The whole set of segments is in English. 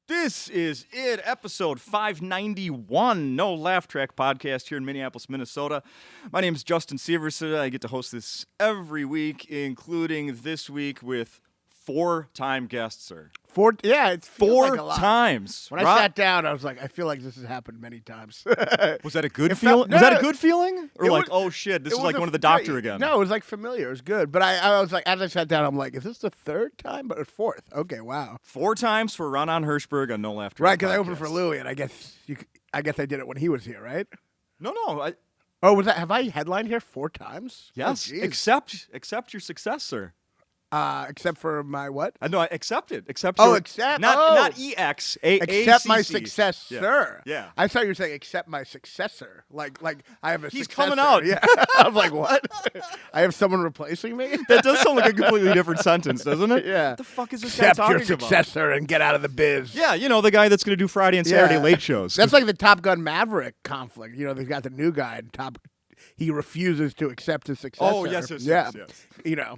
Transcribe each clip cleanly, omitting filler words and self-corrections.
This is it, episode 591, No Laugh Track podcast here in Minneapolis, Minnesota. My name is Justin Severson. I get to host this every week, including this week with four-time guests, sir. It feels Four like a lot. times. When I sat down, I was like, I feel like this has happened many times. Was that a good feeling? Was that a good feeling? Or like, oh shit, this is like going to the doctor again? No, it was like familiar. It was good. But I was like, as I sat down, I'm like, is this the third time? But it's fourth. Okay, wow. 4 times for Raanan Hershberg on No Laugh Track. Right, because I opened for Louie, and I guess I did it when he was here, right? No. Oh, was that? Have I headlined here 4 times? Yes, Oh, accept your success, sir. Except for my what? No, I accept it. Accept not EX. Accept my successor. Yeah. I thought you were saying accept my successor. Like I have a He's successor. coming out. Yeah. I was like, what? I have someone replacing me? That does sound like a completely different sentence, doesn't it? Yeah. What the fuck is this guy Accept talking your successor and get out of the biz. about? Yeah, you know, the guy that's going to do Friday and Saturday late shows. That's like the Top Gun Maverick conflict. You know, they've got the new guy in Top. He refuses to accept his successor. Oh, yes. You know.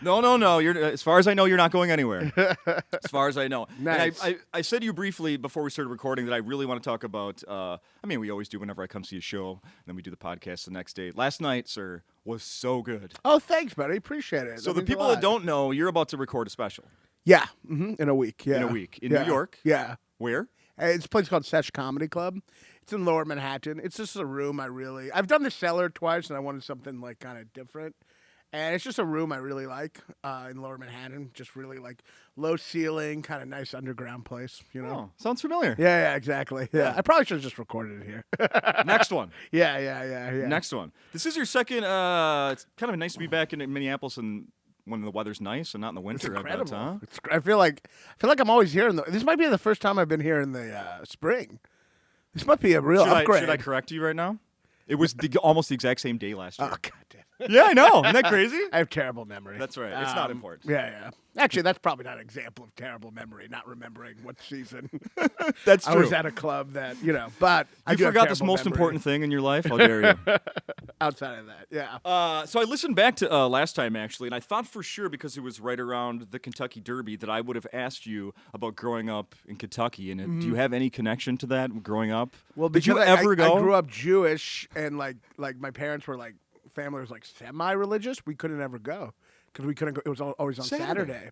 No. You're, as far as I know, you're not going anywhere. As far as I know. Nice. And I said to you briefly before we started recording that I really want to talk about, we always do whenever I come see a show, and then we do the podcast the next day. Last night, sir, was so good. Oh, thanks, buddy. Appreciate it. So the people that don't know, you're about to record a special. Yeah. In a week. Yeah. In a week. In New York. Yeah. Where? It's a place called Sesh Comedy Club. It's in Lower Manhattan. It's just a room I've done the Cellar twice, and I wanted something like kind of different. And it's just a room I really like in Lower Manhattan. Just really like low ceiling, kind of nice underground place, you know? Oh, sounds familiar. Yeah, exactly. Yeah. I probably should have just recorded it here. Next one. Yeah. Next one. This is your second, it's kind of nice to be back in Minneapolis and when the weather's nice and not in the winter. It's incredible. I bet, huh? I feel like I'm always here this might be the first time I've been here in the spring. This might be a real upgrade. Should I correct you right now? It was almost the exact same day last year. Oh, God damn. Yeah, I know. Isn't that crazy? I have terrible memory. That's right. It's not important. Yeah. Actually, that's probably not an example of terrible memory, not remembering what season. That's true. I was at a club that, but I You forgot this most important thing in your life? How dare you? Outside of that, yeah. So I listened back to last time, actually, and I thought for sure, because it was right around the Kentucky Derby, that I would have asked you about growing up in Kentucky. And do you have any connection to that growing up? Well, did you ever go? I grew up Jewish, and like my parents were like, family was like semi-religious. We couldn't ever go because we couldn't go. It was always on Saturday.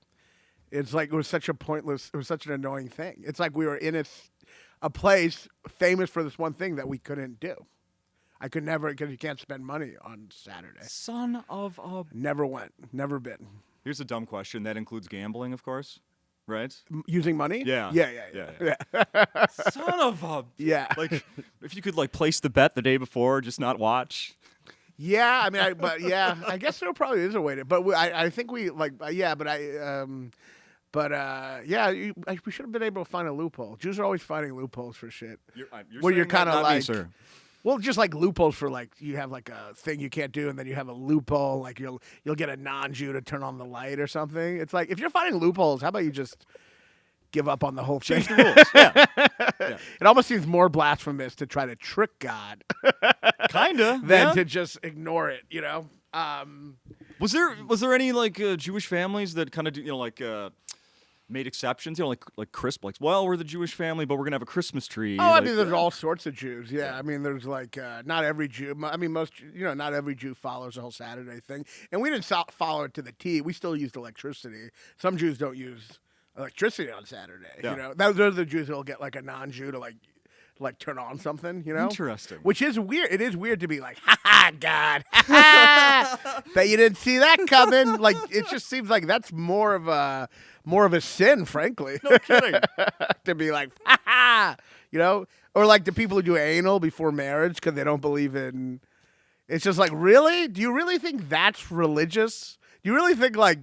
It's like it was such an annoying thing. It's like we were in a place famous for this one thing that we couldn't do. I could never, because you can't spend money on Saturday. Son of a... Never went. Never been. Here's a dumb question. That includes gambling, of course, right? Using money? Yeah. Yeah. Son of a... Yeah. Like, if you could, like, place the bet the day before, just not watch... Yeah, I guess there probably is a way to. But I think we like, we should have been able to find a loophole. Jews are always finding loopholes for shit. You're kind of like, sir. Well, just like loopholes for like you have like a thing you can't do, and then you have a loophole like you'll get a non-Jew to turn on the light or something. It's like if you're finding loopholes, how about you just give up on the whole thing? Change the rules. Yeah. It almost seems more blasphemous to try to trick God. Kinda. Than to just ignore it, Was there any like Jewish families that kind of made exceptions? Like Christmas. Like, well, we're the Jewish family, but we're gonna have a Christmas tree. Oh, I mean, there's all sorts of Jews. Yeah, I mean, there's like not every Jew. I mean, not every Jew follows the whole Saturday thing, and we didn't follow it to the T. We still used electricity. Some Jews don't use electricity on Saturday. Yeah. Those are the Jews that'll get like a non-Jew to like turn on something, Interesting. Which is weird. It is weird to be like, ha ha, God, ha ha. Bet you didn't see that coming. Like, it just seems like that's more of a sin, frankly. No kidding. To be like, ha ha, or like the people who do anal before marriage because they don't believe in. It's just like, really? Do you really think that's religious? Do you really think like,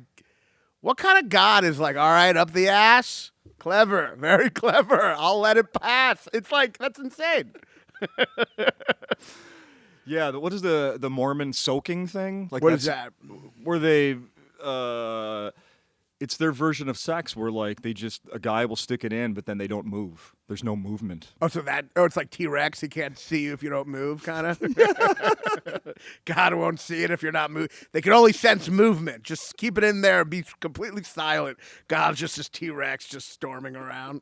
what kind of God is like, all right, up the ass? Clever, very clever. I'll let it pass. It's like, that's insane. Yeah, what is the Mormon soaking thing? Like, what is that? Where they It's their version of sex where like a guy will stick it in, but then they don't move. There's no movement. It's like T-Rex. He can't see you if you don't move, kind of. God won't see it if you're not moving. They can only sense movement. Just keep it in there and be completely silent. God's just this T-Rex just storming around.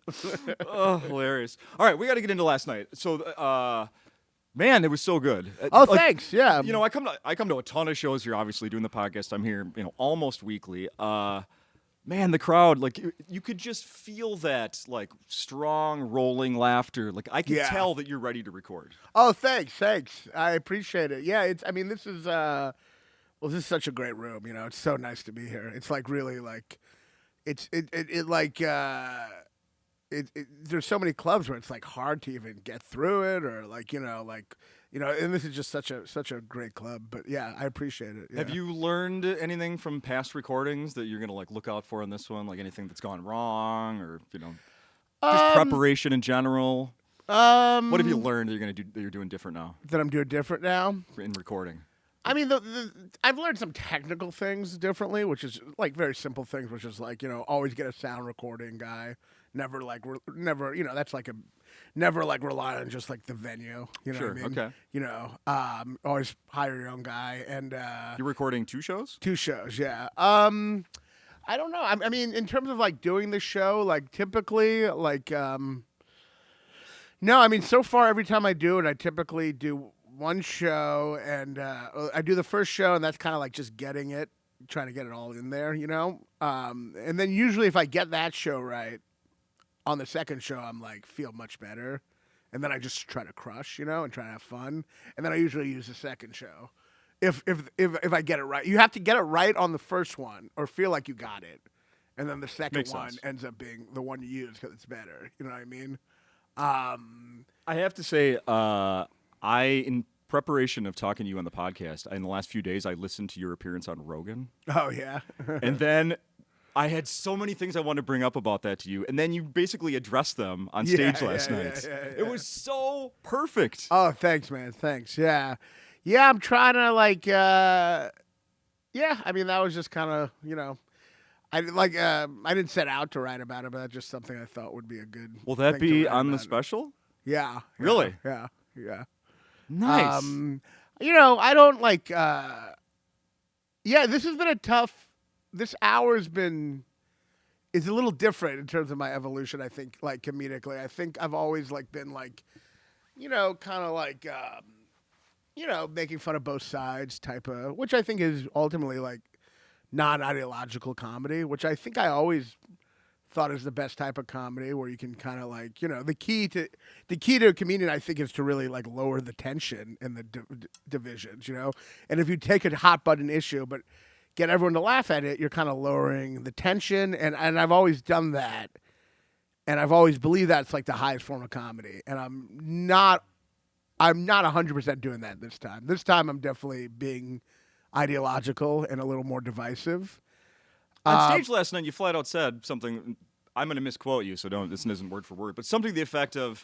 Oh, hilarious. All right, we got to get into last night. So, man, it was so good. Oh, thanks. Yeah. You know, I come to a ton of shows here, obviously, doing the podcast. I'm here, almost weekly. Man, the crowd, like, you could just feel that, like, strong, rolling laughter. Like, I could tell that you're ready to record. Oh, thanks. I appreciate it. Yeah, this is such a great room, It's so nice to be here. It's, like, really, like, there's so many clubs where it's, like, hard to even get through it or, like, and this is just such a great club. But yeah, I appreciate it. Yeah. Have you learned anything from past recordings that you're gonna like look out for in this one? Like anything that's gone wrong, or just preparation in general? What have you learned that you're doing different now? That I'm doing different now in recording. I mean, I've learned some technical things differently, which is like very simple things, which is like always get a sound recording guy. Never that's like never like rely on just like the venue. You know sure, what I mean? Okay. Always hire your own guy. And you're recording 2 shows? 2 shows, yeah. I don't know. I mean, in terms of like doing the show, like typically, like no. I mean, so far every time I do it, I typically do one show, and I do the first show, and that's kind of like just getting it, trying to get it all in there, And then usually, if I get that show right. On the second show, I'm like, feel much better. And then I just try to crush, and try to have fun. And then I usually use the second show. If I get it right. You have to get it right on the first one or feel like you got it. And then the second Makes one sense. ends up being the one you use because it's better. You know what I mean? I have to say, in preparation of talking to you on the podcast, in the last few days, I listened to your appearance on Rogan. Oh, yeah? And then I had so many things I wanted to bring up about that to you, and then you basically addressed them on stage last night. Yeah. It was so perfect. Oh, thanks, man. Thanks. Yeah. Yeah, I'm trying to, like, I mean, that was just kind of, I didn't set out to write about it, but that's just something I thought would be a good Will that thing be to write on the about. special? Yeah. Really? Yeah. Nice. I don't, like, this has been a tough. This hour's is a little different in terms of my evolution, I think, like comedically. I think I've always like been like, kind of like, making fun of both sides type of, which I think is ultimately like non-ideological comedy, which I think I always thought is the best type of comedy where you can kind of like, the key to a comedian, I think, is to really like lower the tension and the divisions, and if you take a hot button issue, but get everyone to laugh at it, you're kind of lowering the tension, and I've always done that, and I've always believed that's like the highest form of comedy, and I'm not 100% doing that this time. This time I'm definitely being ideological and a little more divisive. On stage last night, you flat out said something. I'm going to misquote you, so this isn't word for word, but something to the effect of,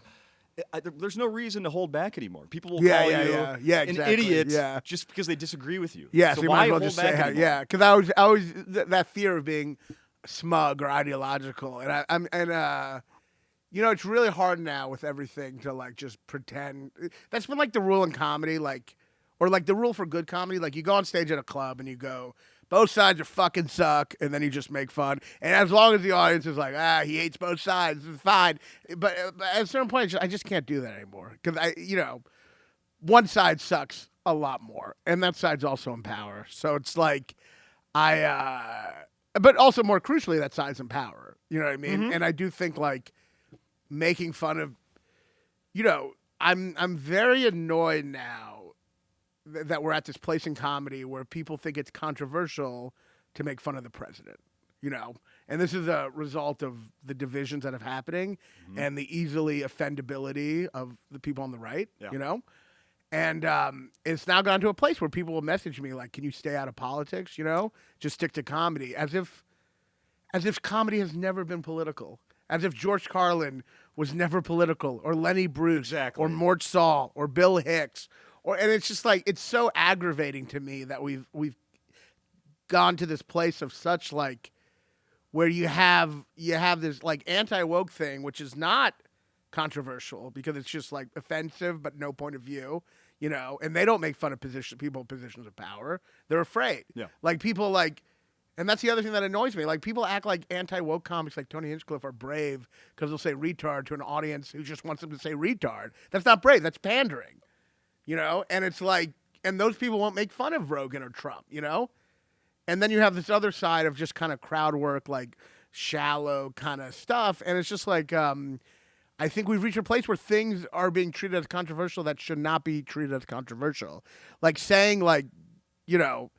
there's no reason to hold back anymore. People will call you an idiot just because they disagree with you. Yeah, so you why might as well hold just back say anymore? because I always that fear of being smug or ideological, and it's really hard now with everything to like just pretend. That's been like the rule in comedy, like, or like the rule for good comedy. Like you go on stage at a club and you go, both sides are fucking suck, and then you just make fun. And as long as the audience is like, he hates both sides, it's fine. But at a certain point, I just can't do that anymore. Because, one side sucks a lot more. And that side's also in power. So it's like, but also more crucially, that side's in power. You know what I mean? Mm-hmm. And I do think, like, making fun of, I'm very annoyed now that we're at this place in comedy where people think it's controversial to make fun of the president, and this is a result of the divisions that are happening and the easily offendability of the people on the right, and it's now gone to a place where people will message me like, can you stay out of politics, just stick to comedy, as if comedy has never been political, as if George Carlin was never political, or Lenny Bruce, or Mort Saul, or Bill Hicks. And it's just like, it's so aggravating to me that we've gone to this place of such like, where you have this like anti-woke thing, which is not controversial because it's just like offensive but no point of view, you know, and they don't make fun of people in positions of power. They're afraid. Yeah. Like people like, and that's the other thing that annoys me. Like people act like anti-woke comics like Tony Hinchcliffe are brave because they'll say retard to an audience who just wants them to say retard. That's not brave. That's pandering, you know? And it's like, and those people won't make fun of Rogan or Trump, you know? And then you have this other side of just kind of crowd work, like shallow kind of stuff. And it's just like, I think we've reached a place where things are being treated as controversial that should not be treated as controversial. Like saying like, you know,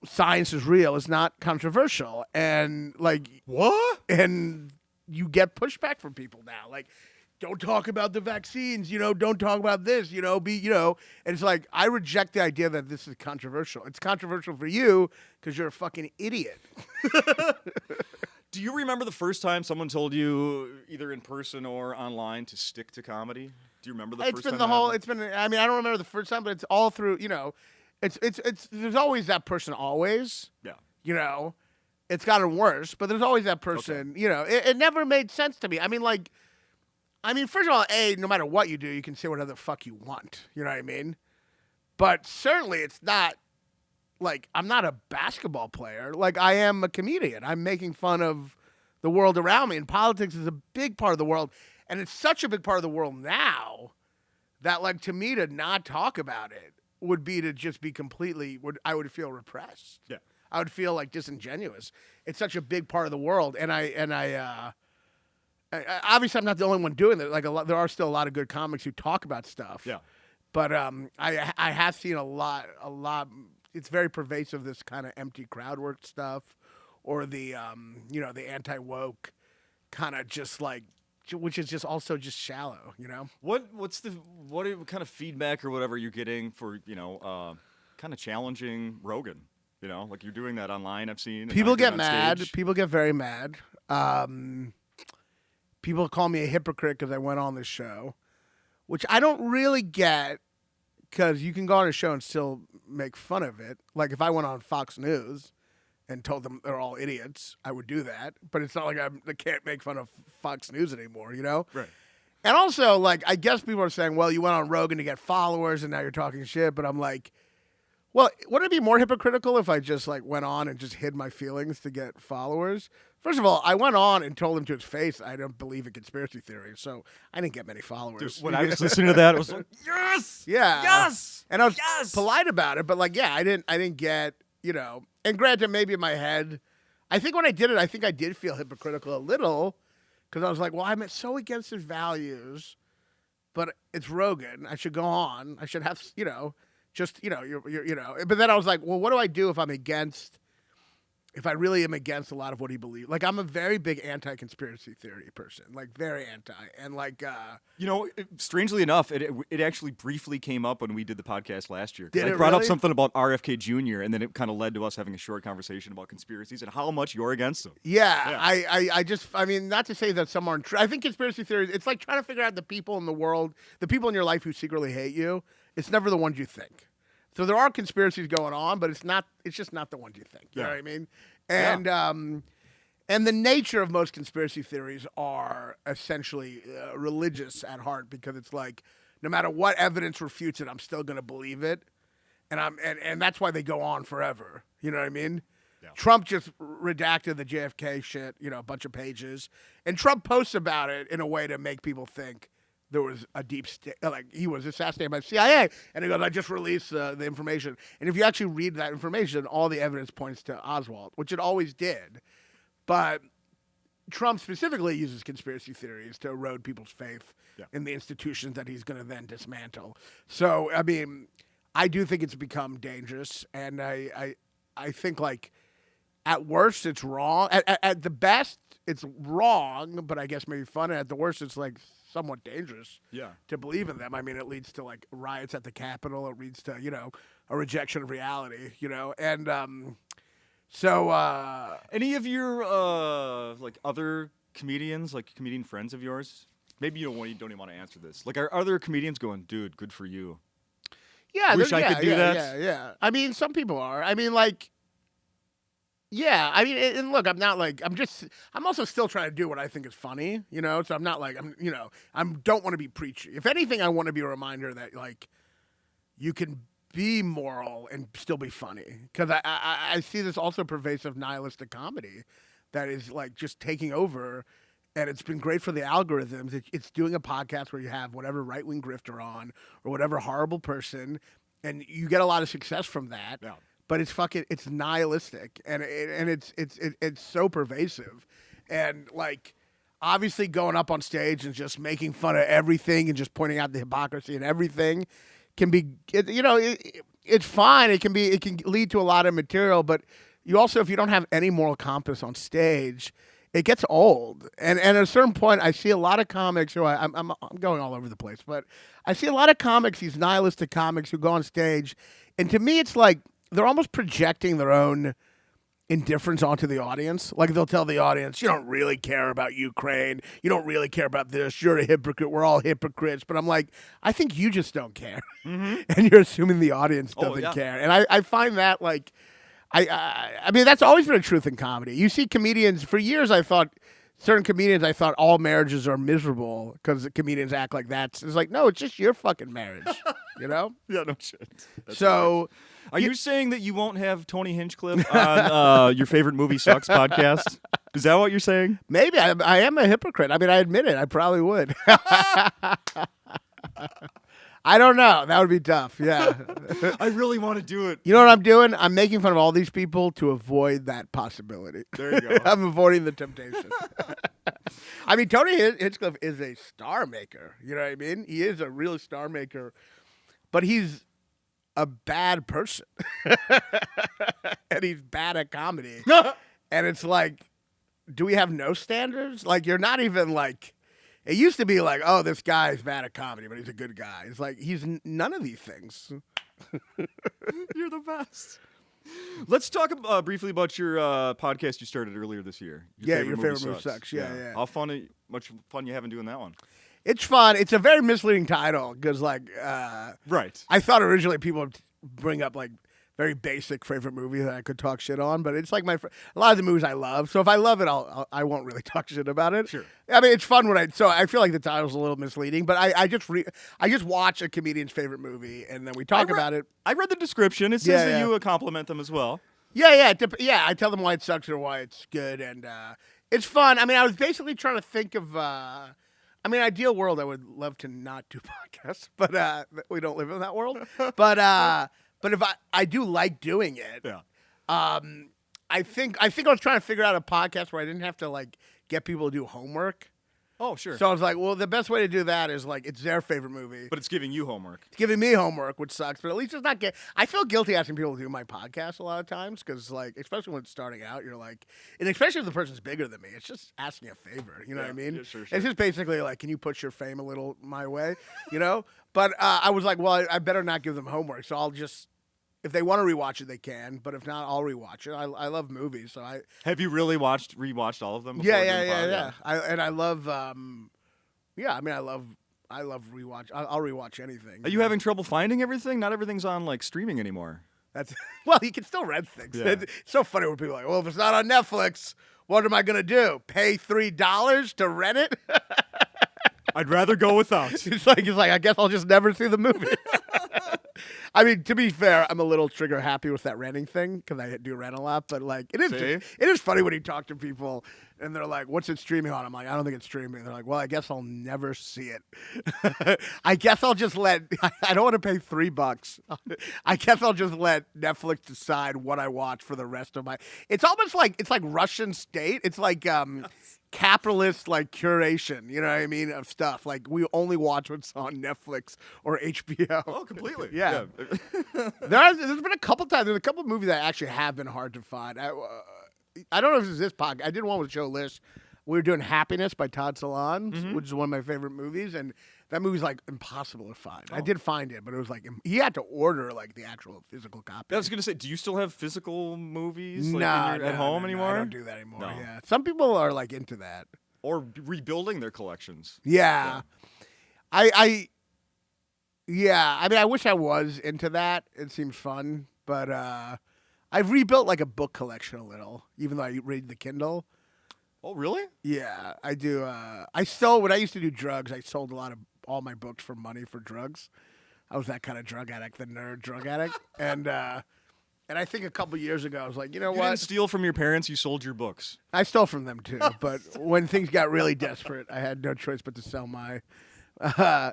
science is real is not controversial. And like, What? and you get pushback from people now. Like, don't talk about the vaccines, you know, don't talk about this, you know, and it's like, I reject the idea that this is controversial. It's controversial for you because you're a fucking idiot. Do you remember the first time someone told you, either in person or online, to stick to comedy? Do you remember the first time? I mean, I don't remember the first time, but it's all through, you know, it's there's always that person always. Yeah. You know, it's gotten worse, but there's always that person, you know, it never made sense to me. I mean, first of all, no matter what you do, you can say whatever the fuck you want. You know what I mean? But certainly it's not, like, I'm not a basketball player. Like, I am a comedian. I'm making fun of the world around me, and politics is a big part of the world. And it's such a big part of the world now that, like, to me to not talk about it would be to just be I would feel repressed. Yeah. I would feel, like, disingenuous. It's such a big part of the world, and I obviously, I'm not the only one doing it. Like there are still a lot of good comics who talk about stuff. Yeah. But I have seen a lot. It's very pervasive. This kind of empty crowd work stuff, or the you know, the anti-woke kind of just like, which is just also just shallow. You know. people get mad. Stage. People get very mad. People call me a hypocrite because I went on this show, which I don't really get, because you can go on a show and still make fun of it. Like if I went on Fox News and told them they're all idiots, I would do that. But it's not like I can't make fun of Fox News anymore, you know? Right. And also, like, I guess people are saying, well, you went on Rogan to get followers and now you're talking shit. But I'm like, well, wouldn't it be more hypocritical if I just, like, went on and just hid my feelings to get followers? First of all, I went on and told him to his face I don't believe in conspiracy theories, so I didn't get many followers. Dude, when I was listening to that, I was like, yes! Yeah. Yes! And I was polite about it, but, like, yeah, I didn't get, you know. And granted, maybe in my head, I think when I did it, I think I did feel hypocritical a little, because I was like, well, I'm so against his values, but it's Rogan. I should go on. I should have, you know, just, you know, you're, you know. But then I was like, well, what do I do if if I really am against a lot of what he believes? Like, I'm a very big anti-conspiracy theory person, like very anti. And like, you know, strangely enough, it actually briefly came up when we did the podcast last year. Did I it brought up really? something about RFK Jr., and then it kind of led to us having a short conversation about conspiracies and how much you're against them. Yeah. I mean, not to say that some aren't true. I think conspiracy theories, it's like trying to figure out the people in the world, the people in your life who secretly hate you. It's never the ones you think. So there are conspiracies going on, but it's just not the ones you think. You know what I mean? And and the nature of most conspiracy theories are essentially religious at heart, because it's like, no matter what evidence refutes it, I'm still going to believe it. And that's why they go on forever. You know what I mean? Yeah. Trump just redacted the JFK shit, you know, a bunch of pages. And Trump posts about it in a way to make people think there was a deep state, like he was assassinated by the CIA. And he goes, I just released the information. And if you actually read that information, all the evidence points to Oswald, which it always did. But Trump specifically uses conspiracy theories to erode people's faith in the institutions that he's going to then dismantle. So, I mean, I do think it's become dangerous. And I think, like, at worst, it's wrong. At the best, it's wrong, but I guess maybe fun. And at the worst, it's, like, somewhat dangerous to believe in them. I mean, it leads to, like, riots at the Capitol. It leads to, you know, a rejection of reality, you know. And so any of your like other comedians, like comedian friends of yours, maybe you don't even want to answer this, like, are other comedians going, dude, good for you? Yeah, wish I could do that. Yeah. I mean, some people are. I mean, like, Yeah, I mean, and look, I'm not like I'm also still trying to do what I think is funny, you know. So I'm not like I don't want to be preachy. If anything, I want to be a reminder that like you can be moral and still be funny, because I see this also pervasive nihilistic comedy that is like just taking over, and it's been great for the algorithms. It's doing a podcast where you have whatever right wing grifter on or whatever horrible person, and you get a lot of success from that. Yeah. But it's nihilistic, and it's so pervasive, and like obviously going up on stage and just making fun of everything and just pointing out the hypocrisy and everything can be it's fine. It can lead to a lot of material, but you also, if you don't have any moral compass on stage, it gets old. And at a certain point, I see a lot of comics who I'm going all over the place, but I see a lot of comics, these nihilistic comics who go on stage, and to me, it's like they're almost projecting their own indifference onto the audience. Like they'll tell the audience, you don't really care about Ukraine. You don't really care about this. You're a hypocrite. We're all hypocrites. But I'm like, I think you just don't care. Mm-hmm. And you're assuming the audience doesn't yeah. care. And I find that like, I mean, that's always been a truth in comedy. You see comedians, for years I thought all marriages are miserable because the comedians act like that. It's like, no, it's just your fucking marriage, you know? Yeah, no shit. That's So... hilarious. Are you saying that you won't have Tony Hinchcliffe on your favorite movie sucks podcast? Is that what you're saying? Maybe. I am a hypocrite. I mean, I admit it. I probably would. I don't know. That would be tough. Yeah. I really want to do it. You know what I'm doing? I'm making fun of all these people to avoid that possibility. There you go. I'm avoiding the temptation. I mean, Tony Hinchcliffe is a star maker. You know what I mean? He is a real star maker, but he's a bad person. And he's bad at comedy. And it's like, do we have no standards? Like, you're not even like, it used to be like, oh, this guy's bad at comedy, but he's a good guy. It's like, he's none of these things. You're the best. Let's talk briefly about your podcast you started earlier this year. Your favorite movie sucks. Yeah. How much fun you having doing that one? It's fun. It's a very misleading title because, like, right. I thought originally people would bring up like very basic favorite movie that I could talk shit on, but it's like a lot of the movies I love. So if I love it, I won't really talk shit about it. Sure. I mean, it's fun so I feel like the title's a little misleading, but I just watch a comedian's favorite movie and then we talk about it. I read the description. It says that you compliment them as well. Yeah. I tell them why it sucks or why it's good, and it's fun. I mean, I was basically trying to think of. I mean, ideal world, I would love to not do podcasts, but we don't live in that world. But if I do like doing it, I think I was trying to figure out a podcast where I didn't have to like get people to do homework. Oh, sure. So I was like, well, the best way to do that is like it's their favorite movie. But it's giving you homework. It's giving me homework, which sucks. But at least it's not I feel guilty asking people to do my podcast a lot of times because, like, especially when it's starting out, you're like, and especially if the person's bigger than me, it's just asking a favor. You know what I mean? Yeah, sure. It's just basically like, can you push your fame a little my way? You know? But I was like, well, I better not give them homework. So I'll just, if they want to rewatch it, they can. But if not, I'll rewatch it. I love movies, so Have you really rewatched all of them? Yeah. I love. I mean, I love rewatch. I'll rewatch anything. Are you having trouble finding everything? Not everything's on like streaming anymore. That's well, you can still rent things. Yeah. It's so funny when people are like, well, if it's not on Netflix, what am I gonna do? Pay $3 to rent it? I'd rather go without. It's like I guess I'll just never see the movie. I mean, to be fair, I'm a little trigger happy with that renting thing because I do rent a lot. But like, it is funny when you talk to people and they're like, "What's it streaming on?" I'm like, "I don't think it's streaming." They're like, "Well, I guess I'll never see it. I guess I'll just let. I don't want to pay $3. I guess I'll just let Netflix decide what I watch for the rest of my. It's almost like Russian state. It's like capitalist like curation, you know what I mean, of stuff. Like we only watch what's on Netflix or HBO. Oh, completely. Yeah. There's been a couple times. There's a couple movies that actually have been hard to find. I don't know if it's this podcast. I did one with Joe Lish. We were doing Happiness by Todd Solondz, which is one of my favorite movies, and that movie's like impossible to find. I did find it, but it was like he had to order like the actual physical copy. I was gonna say, do you still have physical movies at home anymore? I don't do that anymore. No. Yeah, some people are like into that or rebuilding their collections. Yeah. I mean, I wish I was into that. It seems fun, but I've rebuilt like a book collection a little, even though I read the Kindle. Oh, really? Yeah, I do. I sold when I used to do drugs. I sold all my books for money for drugs. I was that kind of drug addict, the nerd drug addict, and I think a couple years ago I was like, you know You what? didn't steal from your parents. You sold your books. I stole from them too, but when things got really desperate, I had no choice but to sell my.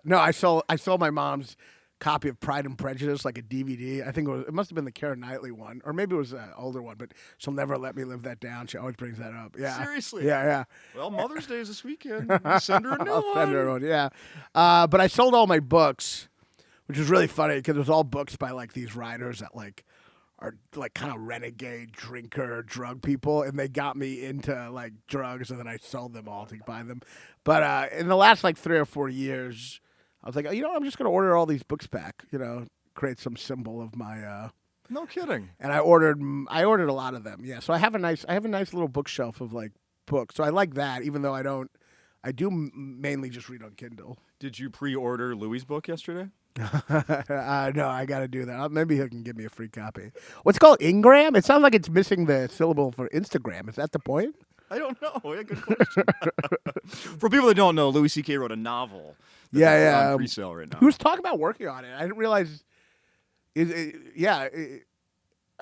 No, I sold my mom's copy of Pride and Prejudice, like a DVD. I think it must have been the Keira Knightley one, or maybe it was an older one. But she'll never let me live that down. She always brings that up. Yeah, Seriously? Yeah. Well, Mother's Day is this weekend. Send her a new I'll one. send her one. Yeah, but I sold all my books, which was really funny because it was all books by like these writers that like are like kind of renegade drinker drug people, and they got me into like drugs, and then I sold them all to buy them. But in the last like 3 or 4 years, I was like, oh, I'm just gonna order all these books back, create some symbol of my. No kidding. And I ordered a lot of them. Yeah, so I have a nice little bookshelf of like books. So I like that, even though I do mainly just read on Kindle. Did you pre-order Louis' book yesterday? No, I got to do that. Maybe he can give me a free copy. What's called Ingram? It sounds like it's missing the syllable for Instagram. Is that the point? I don't know. Yeah, good question. For people that don't know, Louis C.K. wrote a novel. Yeah. On pre-sale right now. Who's talking about working on it? I didn't realize. I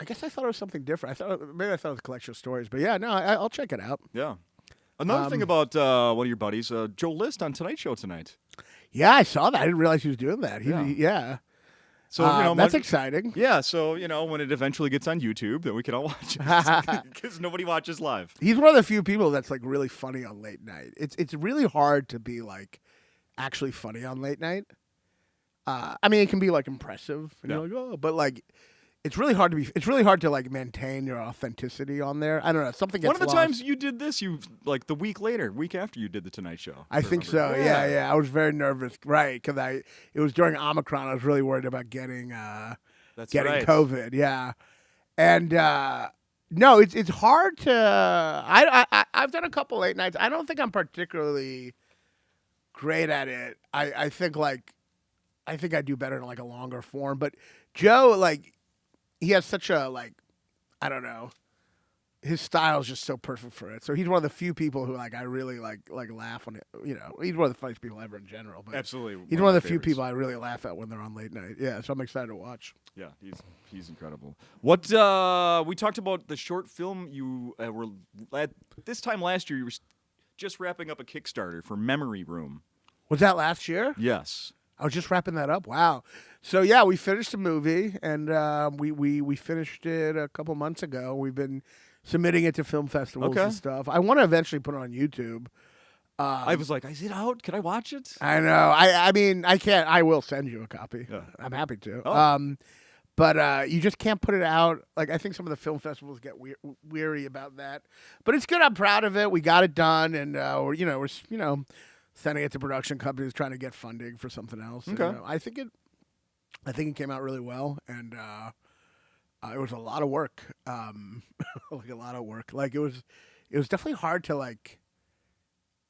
guess I thought it was something different. Maybe I thought it was a collection of stories. But yeah, no, I'll check it out. Yeah. Another thing about one of your buddies, Joe List on Tonight Show tonight. Yeah, I saw that. I didn't realize he was doing that. Yeah. So that's exciting. Yeah. So when it eventually gets on YouTube, then we can all watch it because nobody watches live. He's one of the few people that's like really funny on late night. It's really hard to be like actually funny on late night. I mean, it can be like impressive, and you're like, oh, but like. It's really hard to like maintain your authenticity on there. I don't know. Something gets One of the lost. times you did this, the week after you did the Tonight Show. I think so. Yeah. I was very nervous, right? Because it was during Omicron. I was really worried about getting COVID. Yeah, and no, it's hard to. I've done a couple late nights. I don't think I'm particularly great at it. I think I do better in like a longer form. But Joe, like. He has such a I don't know. His style is just so perfect for it. So he's one of the few people who I really like laugh on it. He's one of the funniest people ever in general. But absolutely, he's one of the few people I really laugh at when they're on late night. Yeah, so I'm excited to watch. Yeah, he's incredible. What we talked about the short film you were at this time last year. You were just wrapping up a Kickstarter for Memory Room. Was that last year? Yes. I was just wrapping that up. Wow. So yeah, we finished the movie, and we finished it a couple months ago. We've been submitting it to film festivals and stuff. I want to eventually put it on YouTube. I was like, is it out? Can I watch it? I know. I mean, I can't. I will send you a copy. Yeah. I'm happy to. Oh. But you just can't put it out. Like I think some of the film festivals get weary about that. But it's good. I'm proud of it. We got it done, and we're sending it to production companies trying to get funding for something else. Okay. And, I think it came out really well, and it was a lot of work. Like a lot of work. Like it was definitely hard to like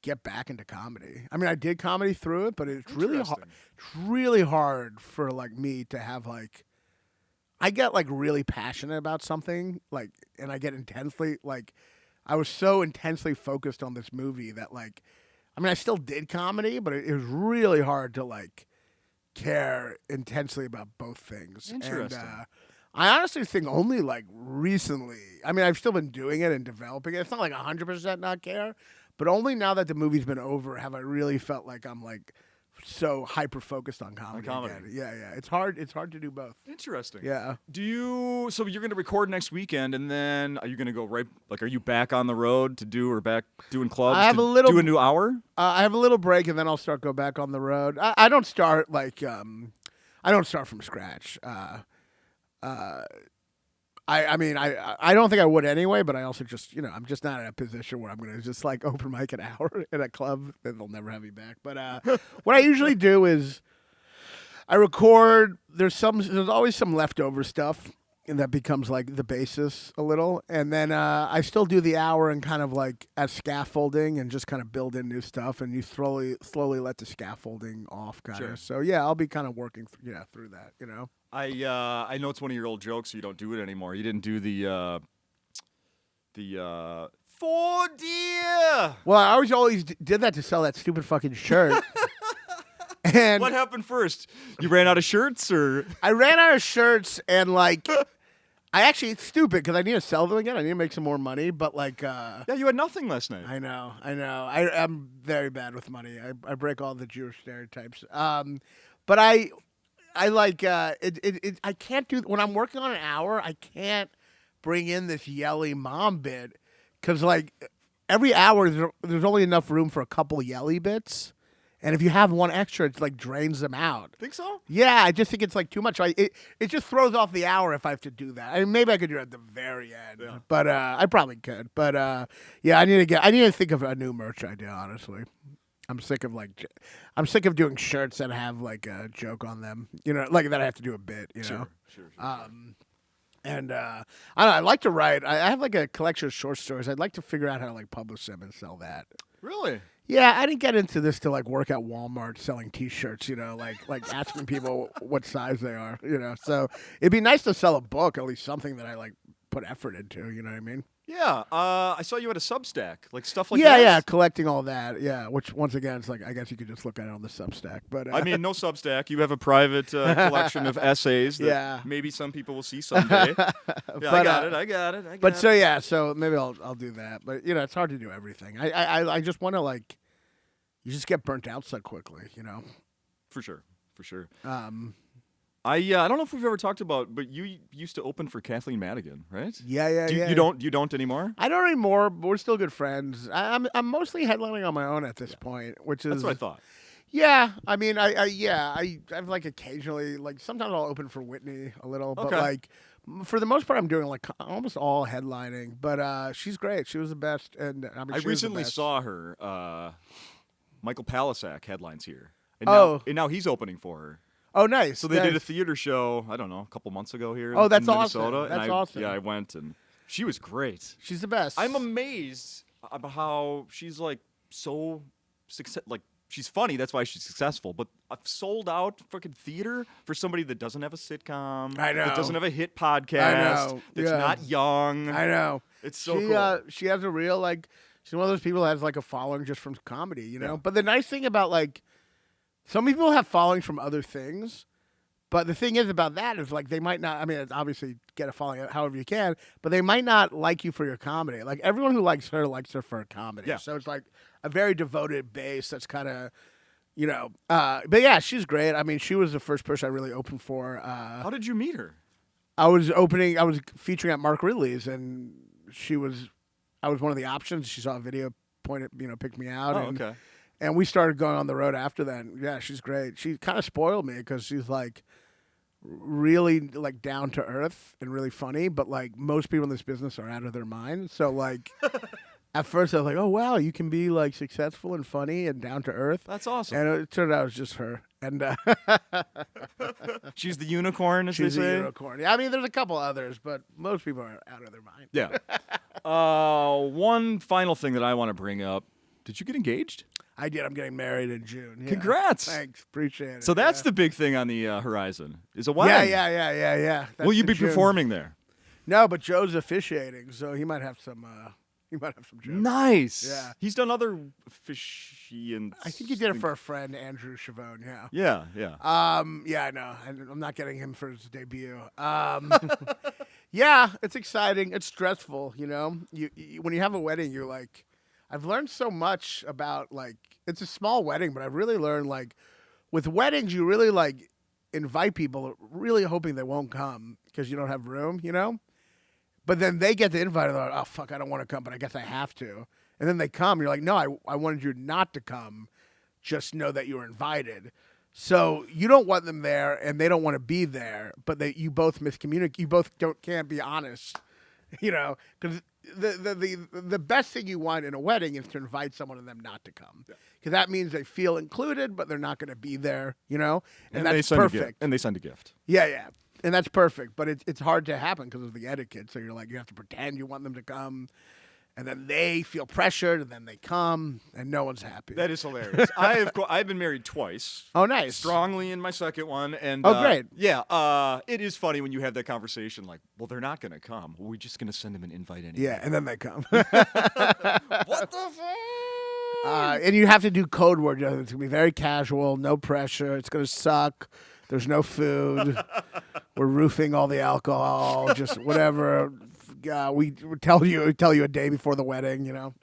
get back into comedy. I mean, I did comedy through it, but it's really hard. It's really hard for like me to have like. I get like really passionate about something, like, and I get intensely like. I was so intensely focused on this movie that like. I mean, I still did comedy, but it was really hard to like care intensely about both things. Interesting. And, I honestly think only like recently. I mean, I've still been doing it and developing it. It's not like 100% not care, but only now that the movie's been over have I really felt like I'm like so hyper focused on comedy. Again. Yeah. It's hard to do both. Interesting. Yeah. So you're going to record next weekend, and then are you going to go are you back on the road to do or back doing clubs? I have do a new hour? I have a little break, and then I'll go back on the road. I don't start like I don't start from scratch. I mean, I don't think I would anyway, but I also just, I'm just not in a position where I'm going to just like open mic an hour at a club, then they'll never have me back. But what I usually do is I record, there's always some leftover stuff, and that becomes like the basis a little. And then I still do the hour and kind of like as scaffolding and just kind of build in new stuff, and you slowly let the scaffolding off kind of. Sure. So yeah, I'll be kind of working through that, I know it's one of your old jokes, so you don't do it anymore. You didn't do the 4 deer. Well, I always did that to sell that stupid fucking shirt. And What happened first? You ran out of shirts, or I ran out of shirts, and like, it's stupid because I need to sell them again. I need to make some more money, but like, yeah, you had nothing last night. I know. I'm very bad with money. I break all the Jewish stereotypes. But I like I can't do when I'm working on an hour. I can't bring in this yelly mom bit because like every hour there's only enough room for a couple yelly bits. And if you have one extra, it like drains them out. Think so? Yeah, I just think it's like too much. It just throws off the hour if I have to do that. I mean, maybe I could do it at the very end, but I probably could. But yeah, I need to think of a new merch idea. Honestly, I'm sick of doing shirts that have like a joke on them. You know, like that I have to do a bit. You know. Sure. And I don't know. I like to write. I have like a collection of short stories. I'd like to figure out how to like publish them and sell that. Really? Yeah, I didn't get into this to like work at Walmart selling T-shirts, you know, like asking people what size they are, you know. So it'd be nice to sell a book, at least something that I like put effort into. You know what I mean? Yeah. I saw you at a Substack, like stuff like that. Yeah, collecting all that. Yeah, which once again, it's like I guess you could just look at it on the Substack. But I mean, no Substack. You have a private collection of essays that maybe some people will see someday. Yeah, but, I got it. But so maybe I'll do that. But you know, it's hard to do everything. I just want to like. You just get burnt out so quickly, you know. For sure. I don't know if we've ever talked about, but you used to open for Kathleen Madigan, right? Yeah. You don't anymore? I don't anymore, but we're still good friends. I'm mostly headlining on my own at this point, which is that's what I thought. Yeah, I mean, I've like occasionally like sometimes I'll open for Whitney a little, but like for the most part, I'm doing like almost all headlining. But she's great. She was the best, and I mean, I recently saw her. Michael Palisak headlines here. And now he's opening for her. Oh, nice. So they did a theater show, I don't know, a couple months ago here in Minnesota. Awesome. That's awesome. Yeah, I went, and she was great. She's the best. I'm amazed about how she's, like, so like, she's funny, that's why she's successful, but a sold-out freaking theater for somebody that doesn't have a sitcom. I know. That doesn't have a hit podcast. I know. That's not young. I know. It's so cool. She has a real, like... She's one of those people that has like a following just from comedy, you know? Yeah. But the nice thing about like, some people have followings from other things, but the thing is about that is like they might not, I mean, it's obviously get a following however you can, but they might not like you for your comedy. Like everyone who likes her for comedy. Yeah. So it's like a very devoted base that's kind of, you know, but yeah, she's great. I mean, she was the first person I really opened for. How did you meet her? I was featuring at Mark Ridley's, and I was one of the options. She saw a video, picked me out. Okay. And we started going on the road after that. And yeah, she's great. She kind of spoiled me because she's like really like down to earth and really funny. But like most people in this business are out of their mind. So like at first I was like, oh wow, you can be like successful and funny and down to earth. That's awesome. And it turned out it was just her. And she's the unicorn, as she's they say. The unicorn. Yeah, I mean, there's a couple others, but most people are out of their mind. Yeah. One final thing that I want to bring up. Did you get engaged? I did. I'm getting married in June. Yeah. Congrats. Thanks. Appreciate it. So that's the big thing on the horizon. Is a wedding. Yeah. Will you be performing there? No, but Joe's officiating, so he might have some. He might have some jokes. Nice. Yeah. He's done other officiants. I think he did it for a friend, Andrew Chavone. Yeah. Yeah. Yeah, I know. I'm not getting him for his debut. Yeah, it's exciting. It's stressful, you know. You when you have a wedding, you're like, I've learned so much about like it's a small wedding, but I've really learned like with weddings, you really like invite people, really hoping they won't come because you don't have room, you know. But then they get the invite, and they're like, oh, fuck, I don't want to come, but I guess I have to. And then they come, and you're like, no, I wanted you not to come. Just know that you were invited. So you don't want them there, and they don't want to be there, but you both miscommunicate. You both can't be honest, you know, because the best thing you want in a wedding is to invite someone and them not to come. Because that means they feel included, but they're not going to be there, you know, and that's perfect. And they send a gift. Yeah. And that's perfect, but it's hard to happen because of the etiquette. So you're like, you have to pretend you want them to come. and then they feel pressured, and then they come, and no one's happy. That is hilarious. I've been married twice. Oh, nice. Strongly in my second one, and great. Yeah, it is funny when you have that conversation. Like, well, they're not going to come. We're just going to send them an invite anyway. Yeah, and then they come. What the fuck? And you have to do code word. It's going to be very casual, no pressure. It's going to suck. There's no food. We're roofing all the alcohol, just whatever. We tell you a day before the wedding, you know.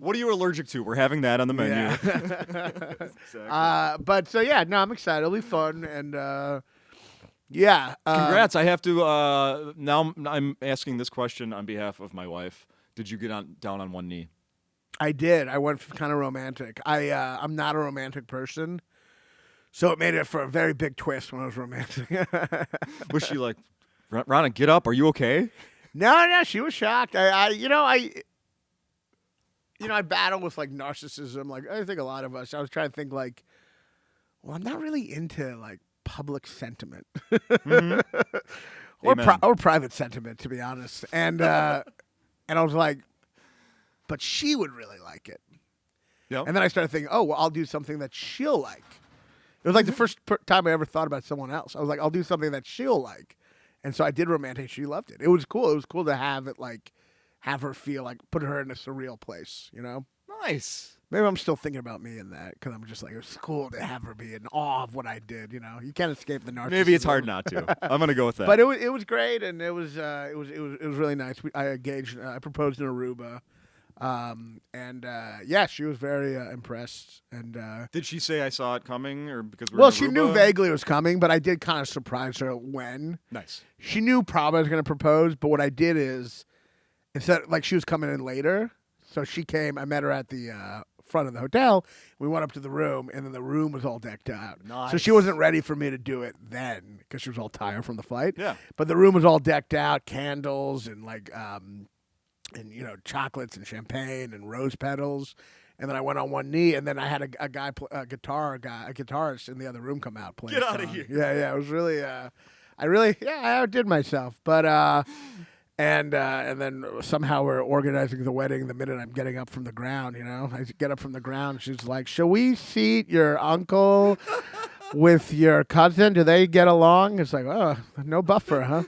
What are you allergic to? We're having that on the menu. Yeah. Exactly. But so yeah, no, I'm excited. It'll be fun, and yeah. Congrats! I have to. Now I'm asking this question on behalf of my wife. Did you get down on one knee? I did. I went kind of romantic. I'm not a romantic person, so it made it for a very big twist when I was romantic. Was she like, Raanan, get up? Are you okay? No, she was shocked. I battle with like narcissism. Like I think a lot of us. I was trying to think like, well, I'm not really into like public sentiment Mm-hmm. or private sentiment, to be honest. And I was like, but she would really like it. Yep. And then I started thinking, oh, well, I'll do something that she'll like. It was like the first time I ever thought about someone else. I was like, I'll do something that she'll like. And so I did romantic. She loved it. It was cool. It was cool to have it like, have her feel like, put her in a surreal place, you know? Nice. Maybe I'm still thinking about me in that because I'm just like, it was cool to have her be in awe of what I did, you know? You can't escape the narcissism. Maybe it's hard not to. I'm gonna go with that. But it was great, and it was really nice. I proposed in Aruba. Yeah, she was very impressed. And did she say I saw it coming, or because we're well, in she Aruba? knew vaguely it was coming, but I did kind of surprise her when. Nice. She knew probably I was going to propose, but what I did is instead, like she was coming in later, so she came. I met her at the front of the hotel. We went up to the room, and then the room was all decked out. Nice. So she wasn't ready for me to do it then because she was all tired from the flight. Yeah. But the room was all decked out, candles and like and you know chocolates and champagne and rose petals, and then I went on one knee, and then I had a guitarist in the other room come out playing. Get out of here! Yeah, it was really, I outdid myself, but and then somehow we're organizing the wedding the minute I'm getting up from the ground. You know, I get up from the ground, she's like, "Shall we seat your uncle with your cousin? Do they get along?" It's like, oh, no buffer, huh?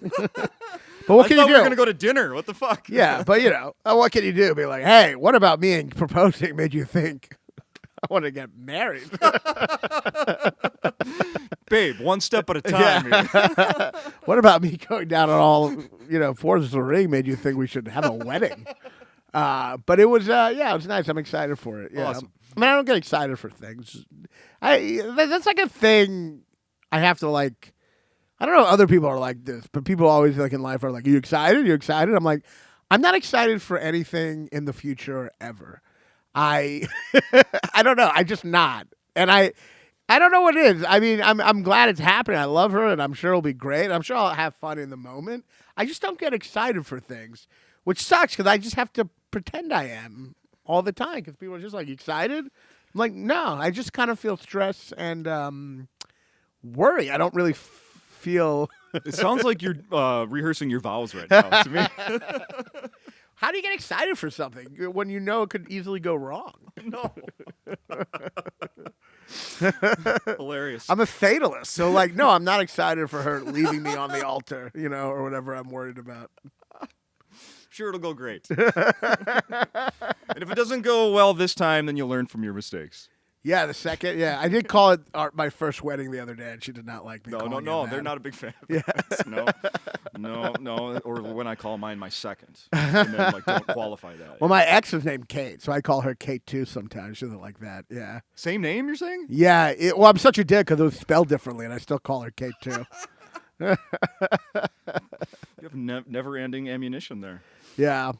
But what can you do? We were gonna go to dinner. What the fuck? Yeah, but you know, what can you do? Be like, hey, what about me and proposing made you think I want to get married? Babe, one step at a time. Yeah. What about me going down on all fours of the ring made you think we should have a wedding? But it was it was nice. I'm excited for it. Yeah. Awesome. I mean, I don't get excited for things. That's like a thing I have to like. I don't know if other people are like this, but people always like in life are like, "Are you excited? You're excited?" I'm like, I'm not excited for anything in the future ever. I don't know. I just not, and I don't know what it is. I mean, I'm glad it's happening. I love her, and I'm sure it'll be great. I'm sure I'll have fun in the moment. I just don't get excited for things, which sucks because I just have to pretend I am all the time because people are just like, excited. I'm like, no, I just kind of feel stress and worry. I don't really feel. It sounds like you're rehearsing your vows right now to me. How do you get excited for something when you know it could easily go wrong? No. Hilarious. I'm a fatalist, so like, no, I'm not excited for her leaving me on the altar, or whatever I'm worried about. Sure, it'll go great. And if it doesn't go well this time, then you'll learn from your mistakes. Yeah, the second. Yeah, I did call it my first wedding the other day, and she did not like me. No, they're not a big fan. Yeah. No. Or when I call mine my second, and then like don't qualify that. Well, my ex is named Kate, so I call her Kate too. Sometimes she doesn't like that. Yeah. Same name, you're saying? Yeah. Well, I'm such a dick because it was spelled differently, and I still call her Kate too. You have never-ending ammunition there. Yeah.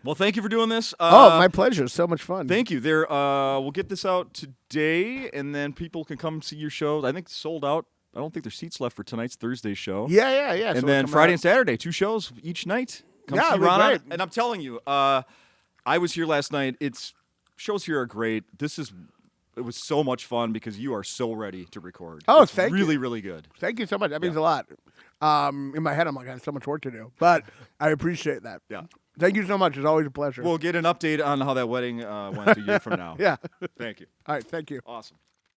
Well, thank you for doing this. My pleasure. So much fun. Thank you. We'll get this out today, and then people can come see your show. I think it's sold out. I don't think there's seats left for tonight's Thursday show. Yeah. And So then Friday and Saturday, 2 shows each night. Come see it'll be Raanan. great. And I'm telling you, I was here last night. Shows here are great. It was so much fun because you are so ready to record. Oh, it's thank you. really, really good. Thank you so much. That means a lot. In my head, I'm like, I have so much work to do, but I appreciate that. Yeah. Thank you so much. It's always a pleasure. We'll get an update on how that wedding went a year from now. Yeah. Thank you. All right. Thank you. Awesome.